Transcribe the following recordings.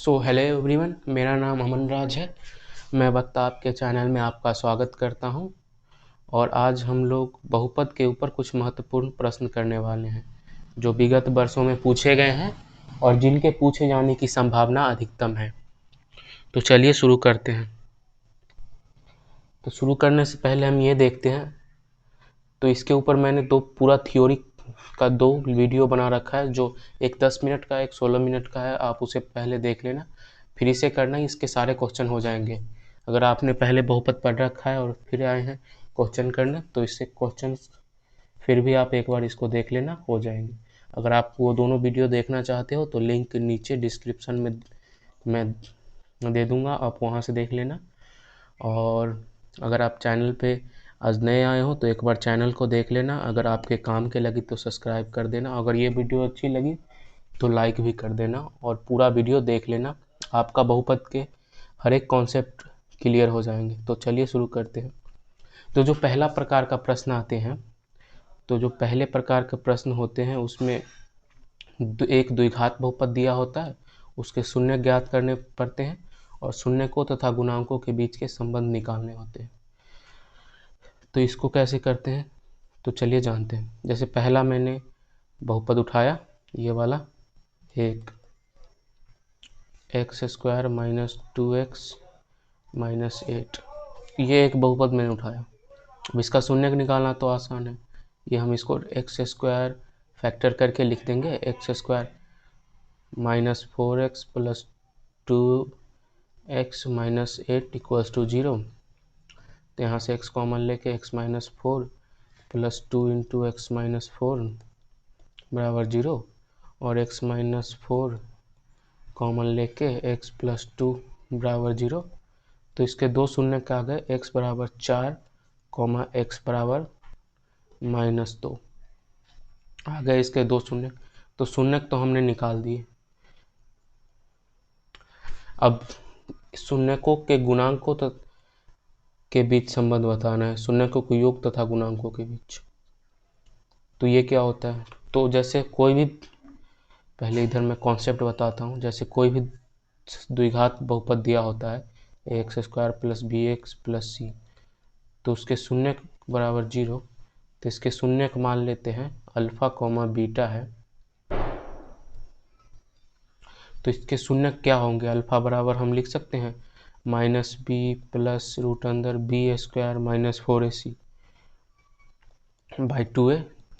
Hello everyone, मेरा नाम अमन राज है। मैं वक्त आपके चैनल में आपका स्वागत करता हूं। और आज हम लोग बहुपद के ऊपर कुछ महत्वपूर्ण प्रश्न करने वाले हैं जो विगत वर्षों में पूछे गए हैं और जिनके पूछे जाने की संभावना अधिकतम है। तो चलिए शुरू करते हैं। तो शुरू करने से पहले हम ये देखते हैं, तो इसके ऊपर मैंने पूरा थ्योरी का 2 वीडियो बना रखा है, जो एक 10 मिनट का, एक 16 मिनट का है। आप उसे पहले देख लेना, फिर इसे करना, इसके सारे क्वेश्चन हो जाएंगे। अगर आपने पहले बहुपद पढ़ रखा है और फिर आए हैं क्वेश्चन करने, तो इससे क्वेश्चन फिर भी आप एक बार इसको देख लेना, हो जाएंगे। अगर आप वो दोनों वीडियो देखना चाहते हो तो लिंक नीचे डिस्क्रिप्शन में मैं दे दूँगा, आप वहाँ से देख लेना। और अगर आप चैनल पे आज नए आए हो तो एक बार चैनल को देख लेना। अगर आपके काम के लगी तो सब्सक्राइब कर देना। अगर ये वीडियो अच्छी लगी तो लाइक भी कर देना और पूरा वीडियो देख लेना। आपका बहुपद के हर एक कॉन्सेप्ट क्लियर हो जाएंगे। तो चलिए शुरू करते हैं। तो जो पहला प्रकार का प्रश्न आते हैं, तो जो पहले प्रकार के प्रश्न होते हैं उसमें एक द्विघात बहुपद दिया होता है, उसके शून्य ज्ञात करने पड़ते हैं और शून्यकों तथा गुणांकों के बीच के संबंध निकालने होते हैं। तो इसको कैसे करते हैं, तो चलिए जानते हैं। जैसे पहला मैंने बहुपद उठाया, ये वाला एक x² माइनस 2x माइनस 8, ये एक बहुपद मैंने उठाया। अब इसका शून्य निकालना तो आसान है। ये हम इसको x² फैक्टर करके लिख देंगे, x² minus 4x plus 2x minus 8 equals to 0। तो यहाँ से x कॉमन लेके x minus 4 plus 2 into x minus 4 बराबर 0, और x माइनस 4 कॉमन लेके x प्लस 2 बराबर 0। तो इसके दो शून्य क्या आ गए, x बराबर 4 कॉमा x बराबर माइनस 2 आ गए इसके दो शून्य। तो शून्य तो हमने निकाल दिए। अब शून्यकों के गुणांकों के बीच संबंध बताना है, शून्यकों के योग तथा गुणांकों के बीच। तो ये क्या होता है, तो जैसे कोई भी, पहले इधर मैं कॉन्सेप्ट बताता हूँ। जैसे कोई भी द्विघात बहुपद दिया होता है ax² plus bx plus c, तो उसके शून्य बराबर 0। तो इसके शून्य मान लेते हैं अल्फा कॉमा बीटा है। तो इसके शून्य क्या होंगे, अल्फा बराबर हम लिख सकते हैं माइनस बी प्लस रूट अंदर b² minus 4ac by 2a,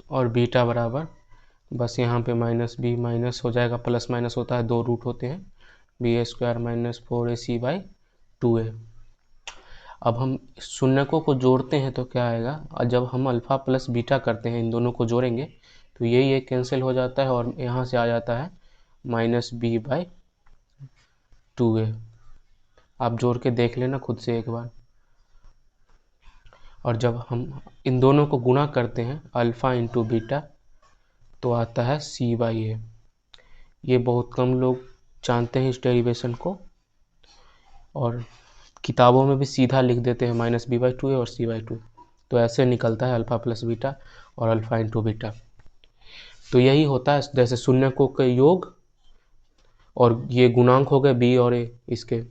और बीटा बराबर बस यहाँ पे माइनस बी माइनस हो जाएगा, प्लस माइनस होता है, 2 रूट होते हैं, b² minus 4ac by 2a। अब हम शून्यकों को जोड़ते हैं तो क्या आएगा, और जब हम अल्फा प्लस बीटा करते हैं, इन दोनों को जोड़ेंगे तो ये कैंसिल हो जाता है और यहाँ से आ जाता है माइनस बी बाई 2a। आप जोड़ के देख लेना खुद से एक बार। और जब हम इन दोनों को गुणा करते हैं अल्फ़ा इंटू बीटा, तो आता है c बाई ए। ये बहुत कम लोग जानते हैं इस डेरिवेशन को, और किताबों में भी सीधा लिख देते हैं माइनस बी बाई 2a और c बाई 2। तो ऐसे निकलता है अल्फ़ा प्लस बीटा और अल्फ़ा इंटू बीटा। तो यही होता है, जैसे शून्यकों के योग और ये गुणांक हो गए b और a इसके,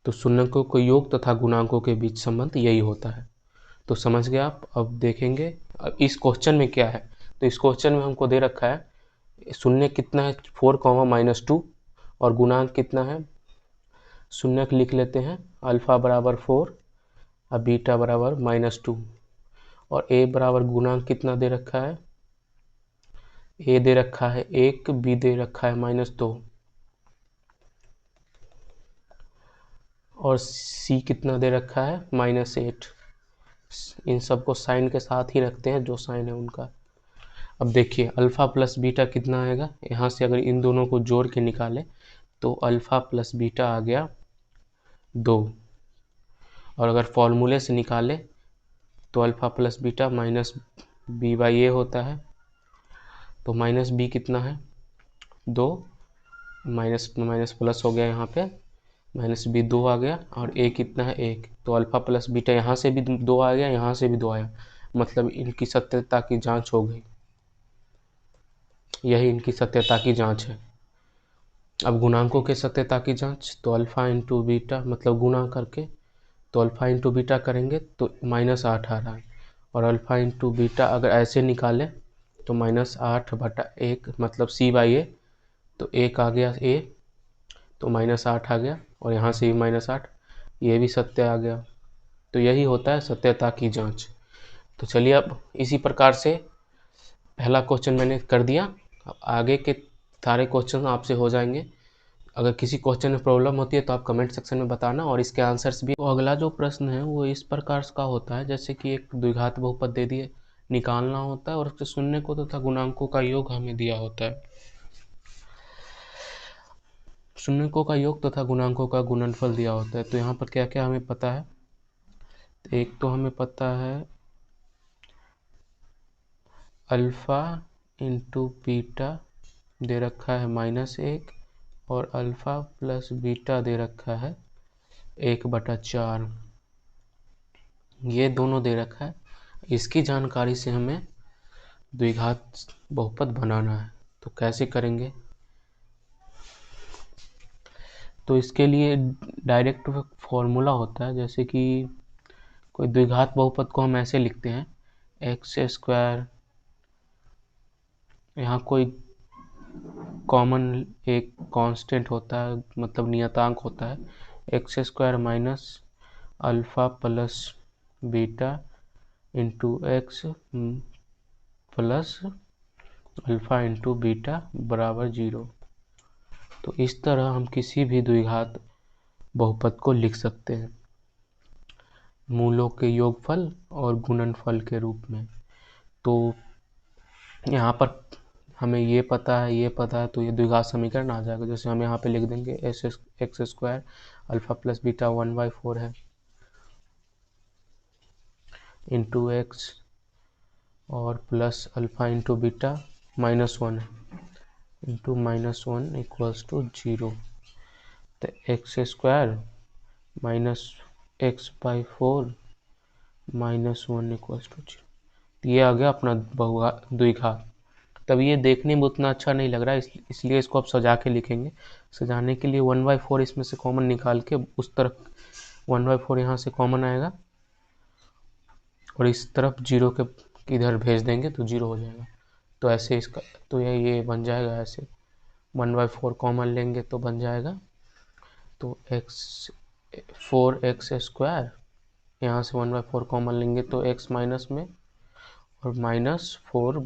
तो शून्यकों के योग तथा गुणांकों के बीच संबंध यही होता है। तो समझ गए आप। अब देखेंगे अब इस क्वेश्चन में क्या है। तो इस क्वेश्चन में हमको दे रखा है शून्य कितना है 4 कॉमा माइनस 2, और गुणांक कितना है, शून्य लिख लेते हैं अल्फ़ा बराबर 4 और बीटा बराबर माइनस 2, और a बराबर गुणांक कितना दे रखा है, a दे रखा है 1, b दे रखा है माइनस 2, और c कितना दे रखा है माइनस 8। इन सबको साइन के साथ ही रखते हैं, जो साइन है उनका। अब देखिए अल्फ़ा प्लस बीटा कितना आएगा, यहाँ से अगर इन दोनों को जोड़ के निकाले तो अल्फ़ा प्लस बीटा आ गया 2, और अगर फॉर्मूले से निकाले तो alpha plus beta minus b by a होता है। तो माइनस बी कितना है 2, माइनस माइनस प्लस हो गया, यहाँ पे माइनस बी 2 आ गया, और ए कितना है 1। तो अल्फ़ा प्लस बीटा यहाँ से भी 2 आ गया, यहाँ से भी 2 आया, मतलब इनकी सत्यता की जांच हो गई। यही इनकी सत्यता की जांच है। अब गुणांकों के सत्यता की जांच, तो अल्फा इंटू बीटा मतलब गुणा करके, तो अल्फा इंटू बीटा करेंगे तो -8 आ रहा है, और अल्फा इंटू बीटा अगर ऐसे निकालें तो -8/1 मतलब c/a, तो 1 आ गया a, तो -8 आ गया, और यहाँ से भी -8, ये भी सत्य आ गया। तो यही होता है सत्यता की जांच। तो चलिए अब इसी प्रकार से पहला क्वेश्चन मैंने कर दिया, अब आगे के सारे क्वेश्चन आपसे हो जाएंगे। अगर किसी क्वेश्चन में प्रॉब्लम होती है तो आप कमेंट सेक्शन में बताना, और इसके आंसर्स भी। तो अगला जो प्रश्न है वो इस प्रकार का होता है, जैसे कि एक द्विघात बहुपद दे दिए, निकालना होता है, और उसके शून्य को तथा गुणांकों का योग हमें दिया होता है। शून्यकों का योग तथा गुणांकों का गुणनफल दिया होता है। तो यहाँ पर क्या क्या हमें पता है, एक तो हमें पता है अल्फा इंटू बीटा दे रखा है -1, और अल्फा प्लस बीटा दे रखा है 1/4, ये दोनों दे रखा है। इसकी जानकारी से हमें द्विघात बहुपद बनाना है, तो कैसे करेंगे। तो इसके लिए डायरेक्ट फॉर्मूला होता है, जैसे कि कोई द्विघात बहुपद को हम ऐसे लिखते हैं x², यहाँ कोई कॉमन एक कांस्टेंट होता है, मतलब नियतांक होता है, x² minus alpha plus beta into x plus alpha into beta बराबर 0। तो इस तरह हम किसी भी द्विघात बहुपद को लिख सकते हैं मूलों के योगफल और गुणनफल के रूप में। तो यहाँ पर हमें ये पता है, ये पता है, तो ये द्विघात समीकरण आ जाएगा। जैसे हम यहाँ पे लिख देंगे x² अल्फा प्लस बीटा 1/4 है इंटू एक्स, और प्लस अल्फा इंटू बीटा -1 है इंटू -1 इक्वल्स टू 0। तो x² minus x/4 -1 equals to 0। ये आ गया अपना द्विघात। तब ये देखने में उतना अच्छा नहीं लग रहा है, इसलिए इसको आप सजा के लिखेंगे। सजाने के लिए 1/4 इसमें से कॉमन निकाल के उस तरफ 1/4 यहाँ से कॉमन आएगा, और इस तरफ 0 के इधर भेज देंगे तो 0 हो जाएगा। तो ऐसे इसका, तो ये बन जाएगा ऐसे, 1/4 कॉमन लेंगे तो बन जाएगा, तो 4x², यहाँ से 1/4 कॉमन लेंगे तो x माइनस में, और -4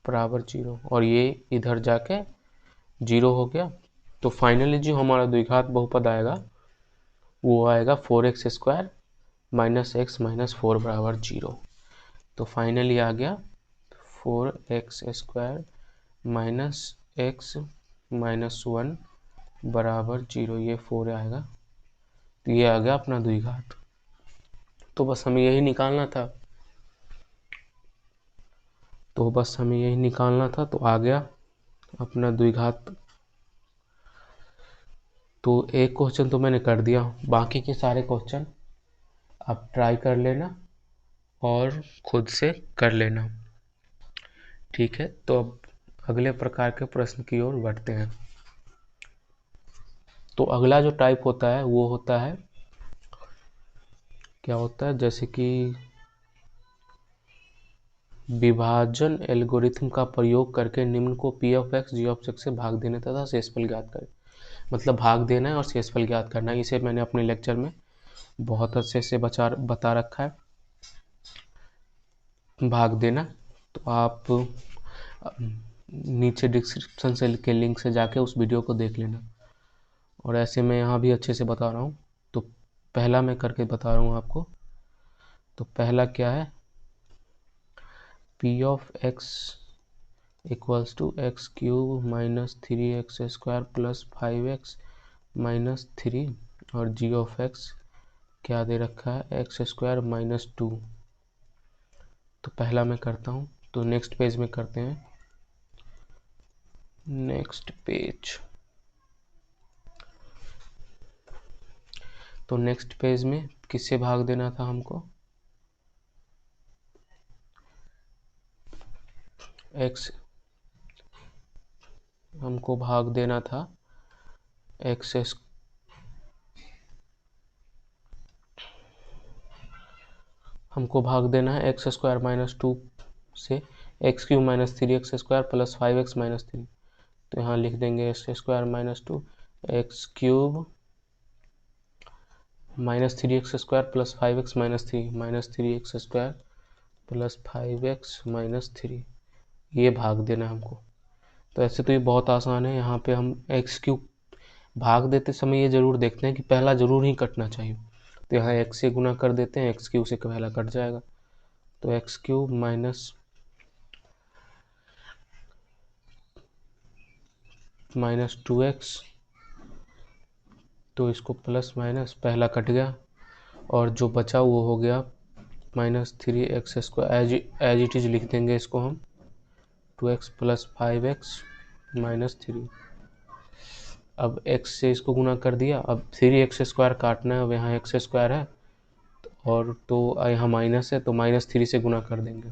बराबर 0, और ये इधर जाके 0 हो गया। तो फाइनली जो हमारा द्विघात बहुपद आएगा वो आएगा 4x² माइनस x माइनस 4 बराबर 0। तो फाइनली आ गया 4x² माइनस x माइनस 1 बराबर 0, ये 4 आएगा। तो ये आ गया अपना द्विघात। तो बस हमें यही निकालना था, तो आ गया अपना द्विघात। तो एक क्वेश्चन तो मैंने कर दिया, बाकी के सारे क्वेश्चन आप ट्राई कर लेना और खुद से कर लेना, ठीक है। तो अब अगले प्रकार के प्रश्न की ओर बढ़ते हैं। तो अगला जो टाइप होता है वो होता है, क्या होता है, जैसे कि विभाजन एल्गोरिथम का प्रयोग करके निम्न को p(x) g(x) से भाग देने तथा शेषफल ज्ञात करें। मतलब भाग देना है और शेषफल ज्ञात करना है। इसे मैंने अपने लेक्चर में बहुत अच्छे से बता रखा है, भाग देना। तो आप नीचे डिस्क्रिप्शन से के लिंक से जाके उस वीडियो को देख लेना, और ऐसे मैं यहाँ भी अच्छे से बता रहा हूँ। तो पहला मैं करके बता रहा हूँ आपको। तो पहला क्या है, p(x) equals to x³ minus 3x² plus 5x minus 3, और g(x) क्या दे रखा है, x² माइनस 2। तो पहला मैं करता हूँ, तो नेक्स्ट पेज में करते हैं। नेक्स्ट पेज, तो नेक्स्ट पेज में किससे भाग देना था हमको, x हमको भाग देना था एक्स हमको भाग देना है एक्स स्क्वायर माइनस 2 से, x cube minus 3x square plus 5x minus 3। तो यहाँ लिख देंगे x square minus 2 x cube minus 3x square plus 5x minus 3 minus 3x square plus 5x minus 3, ये भाग देना हमको। तो ऐसे तो ये बहुत आसान है। यहाँ पे हम एक्स क्यूब भाग देते समय ये जरूर देखते हैं कि पहला जरूर ही कटना चाहिए। तो यहाँ x से गुना कर देते हैं, एक्स क्यूब से पहला कट जाएगा। तो एक्स क्यूब माइनस 2x, तो इसको प्लस माइनस पहला कट गया और जो बचा वो हो गया minus 3x square, as it is लिख देंगे इसको हम 2x प्लस 5x माइनस 3। अब x से इसको गुना कर दिया, अब 3x स्क्वायर काटना है। अब यहाँ x स्क्वायर है और तो यहाँ माइनस है, तो माइनस 3 से गुना कर देंगे।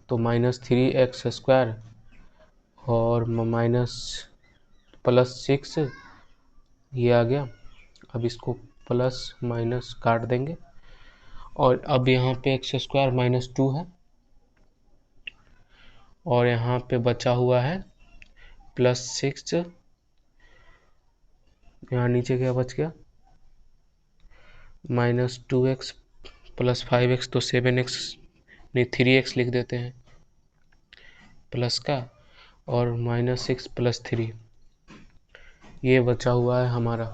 तो माइनस 3x स्क्वायर और माइनस प्लस 6 ये आ गया। अब इसको प्लस माइनस काट देंगे और अब यहाँ पे एक्स स्क्वायर माइनस 2 है और यहाँ पे बचा हुआ है प्लस 6। यहाँ नीचे क्या बच गया माइनस 2x प्लस 5x, तो 7x नहीं 3x लिख देते हैं प्लस का, और माइनस 6 प्लस 3 ये बचा हुआ है हमारा।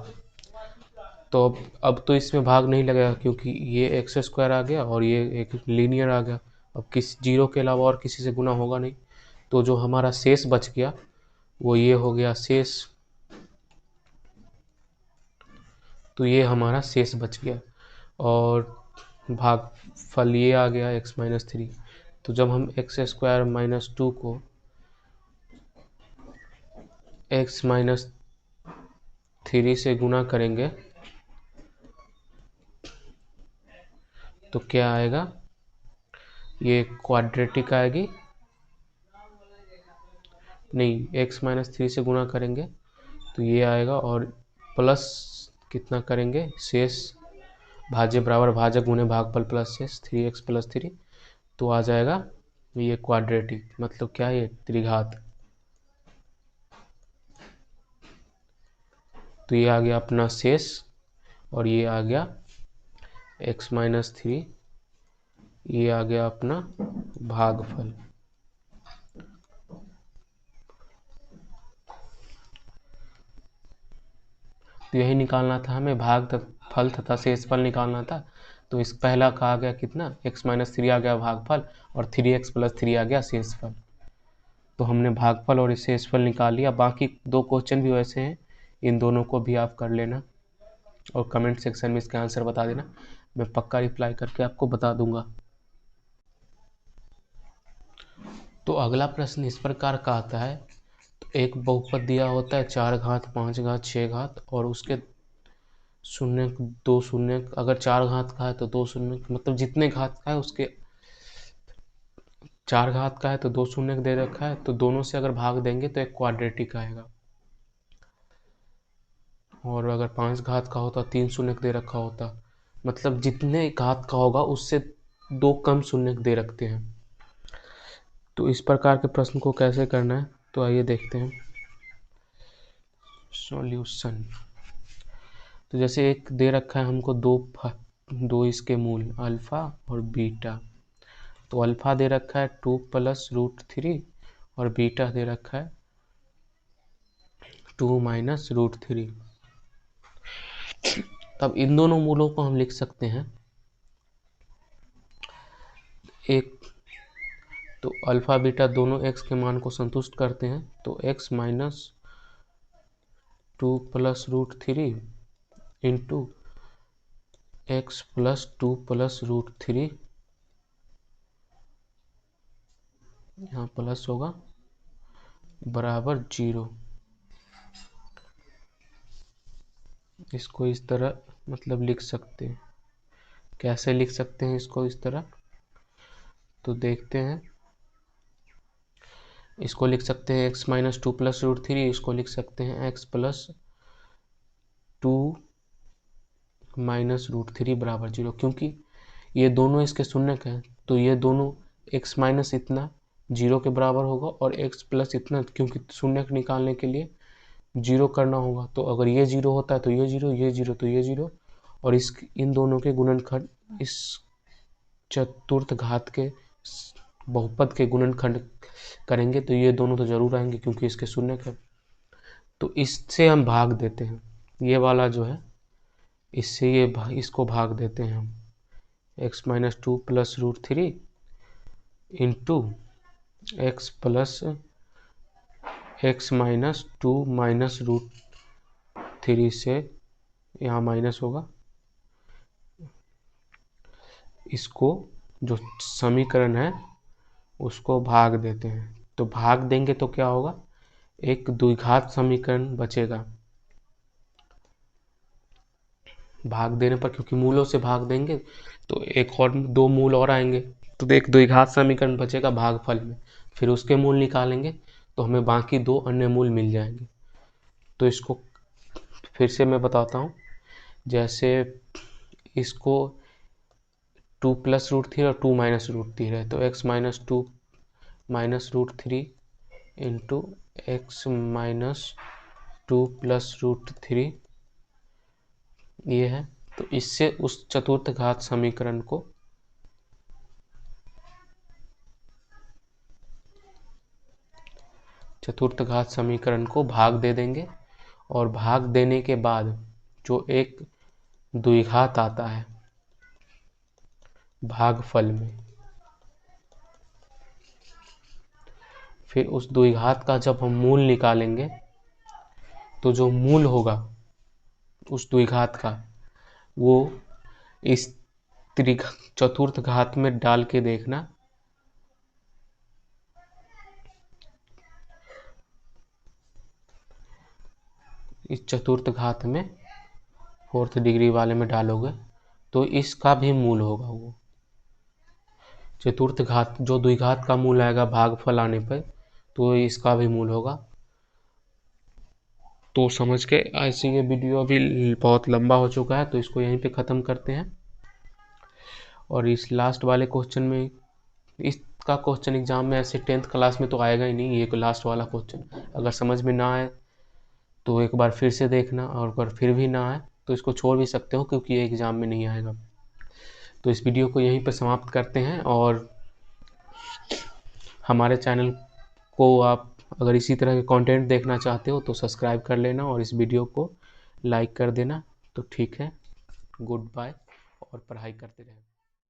तो अब तो इसमें भाग नहीं लगेगा क्योंकि ये एक्स स्क्वायर आ गया और ये एक लीनियर आ गया। अब किसी जीरो के अलावा और किसी से गुना होगा नहीं। तो जो हमारा शेष बच गया वो ये हो गया शेष। तो ये हमारा शेष बच गया और भागफल ये आ गया x माइनस 3। तो जब हम एक्स स्क्वायर माइनस 2 को x माइनस 3 से गुना करेंगे तो क्या आएगा, ये क्वाड्रेटिक आएगी। नहीं, x माइनस 3 से गुना करेंगे तो ये आएगा और प्लस कितना करेंगे शेष, भाज्य बराबर भाजक गुने भागफल प्लस शेष 3x प्लस 3, तो आ जाएगा ये क्वाड्रेटिक, मतलब क्या है, ये त्रिघात। तो ये आ गया अपना शेष और ये आ गया x माइनस 3, ये आ गया अपना भागफल। तो यही निकालना था हमें, भागफल तथा शेषफल निकालना था। तो इस पहला का आ गया कितना, x माइनस 3 आ गया भागफल और 3x प्लस 3 आ गया शेषफल। तो हमने भागफल और शेषफल निकाल लिया। बाकी दो क्वेश्चन भी वैसे हैं, इन दोनों को भी आप कर लेना और कमेंट सेक्शन में इसका आंसर बता देना, मैं पक्का रिप्लाई करके आपको बता दूंगा। तो अगला प्रश्न इस प्रकार का आता है, तो एक बहुपद दिया होता है 4 घात 5 घात 6 घात और उसके शून्य 2 शून्य, अगर 4 घात का है तो 2 शून्य, मतलब जितने घात का है उसके 4 घात का है तो 2 शून्य दे रखा है, तो दोनों से अगर भाग देंगे तो एक क्वाड्रेटिक आएगा। और अगर 5 घात का होता 3 शून्य दे रखा होता, मतलब जितने घात का होगा उससे 2 कम शून्य दे रखते हैं। तो इस प्रकार के प्रश्न को कैसे करना है, तो आइए देखते हैं सॉल्यूशन। तो जैसे एक दे रखा है हमको दो इसके मूल अल्फा और बीटा। तो अल्फा दे रखा है 2 प्लस रूट 3 और बीटा दे रखा है 2 माइनस रूट 3। तब इन दोनों मूलों को हम लिख सकते हैं एक, तो अल्फा बीटा दोनों x के मान को संतुष्ट करते हैं, तो x minus 2 plus root 3 into x plus 2 plus root 3, यहाँ प्लस होगा बराबर 0। इसको इस तरह मतलब लिख सकते हैं। कैसे लिख सकते हैं इसको इस तरह, तो देखते हैं। इसको लिख सकते हैं x माइनस 2 प्लस रूट 3, इसको लिख सकते हैं x प्लस 2 माइनस रूट 3 बराबर 0, क्योंकि ये दोनों इसके शून्यक हैं, तो ये दोनों x माइनस इतना 0 के बराबर होगा और x प्लस इतना, क्योंकि शून्यक निकालने के लिए 0 करना होगा। तो अगर ये 0 होता है तो ये 0, ये 0 तो ये 0, और इन दोनों के गुणनखंड, इस चतुर्थ घात के बहुपद के गुणनखंड करेंगे तो ये दोनों तो जरूर आएंगे क्योंकि इसके शून्यक है। तो इससे हम भाग देते हैं, ये वाला जो है इससे इसको भाग देते हैं हम, x minus 2 plus root 3 into x plus x minus 2 minus root 3 से यहाँ माइनस होगा, इसको जो समीकरण है उसको भाग देते हैं। तो भाग देंगे तो क्या होगा, एक द्विघात समीकरण बचेगा। भाग देने पर, क्योंकि मूलों से भाग देंगे तो एक और 2 मूल और आएंगे, तो एक द्विघात समीकरण बचेगा भागफल में, फिर उसके मूल निकालेंगे तो हमें बाकी 2 अन्य मूल मिल जाएंगे। तो इसको फिर से मैं बताता हूँ, जैसे इसको 2 प्लस रूट 3 और 2 माइनस रूट 3 है, तो x minus 2 minus root 3 into x minus 2 plus root 3 ये है। तो इससे उस चतुर्थ घात समीकरण को भाग दे देंगे, और भाग देने के बाद जो एक द्विघात आता है भागफल में, फिर उस द्विघात का जब हम मूल निकालेंगे तो जो मूल होगा उस द्विघात का, वो इस चतुर्थ घात में डाल के देखना, इस चतुर्थ घात में 4th डिग्री वाले में डालोगे तो इसका भी मूल होगा, वो चतुर्थ घात जो द्विघात का मूल आएगा भागफल आने पर तो इसका भी मूल होगा। तो समझ के, ऐसे ये वीडियो अभी बहुत लंबा हो चुका है तो इसको यहीं पे ख़त्म करते हैं। और इस लास्ट वाले क्वेश्चन में, इसका क्वेश्चन एग्जाम में ऐसे 10th क्लास में तो आएगा ही नहीं, ये लास्ट वाला क्वेश्चन अगर समझ में ना आए तो एक बार फिर से देखना, और अगर फिर भी ना आए तो इसको छोड़ भी सकते हो क्योंकि ये एग्ज़ाम में नहीं आएगा। तो इस वीडियो को यहीं पर समाप्त करते हैं, और हमारे चैनल को आप अगर इसी तरह के कंटेंट देखना चाहते हो तो सब्सक्राइब कर लेना और इस वीडियो को लाइक कर देना। तो ठीक है, गुड बाय, और पढ़ाई करते रहें।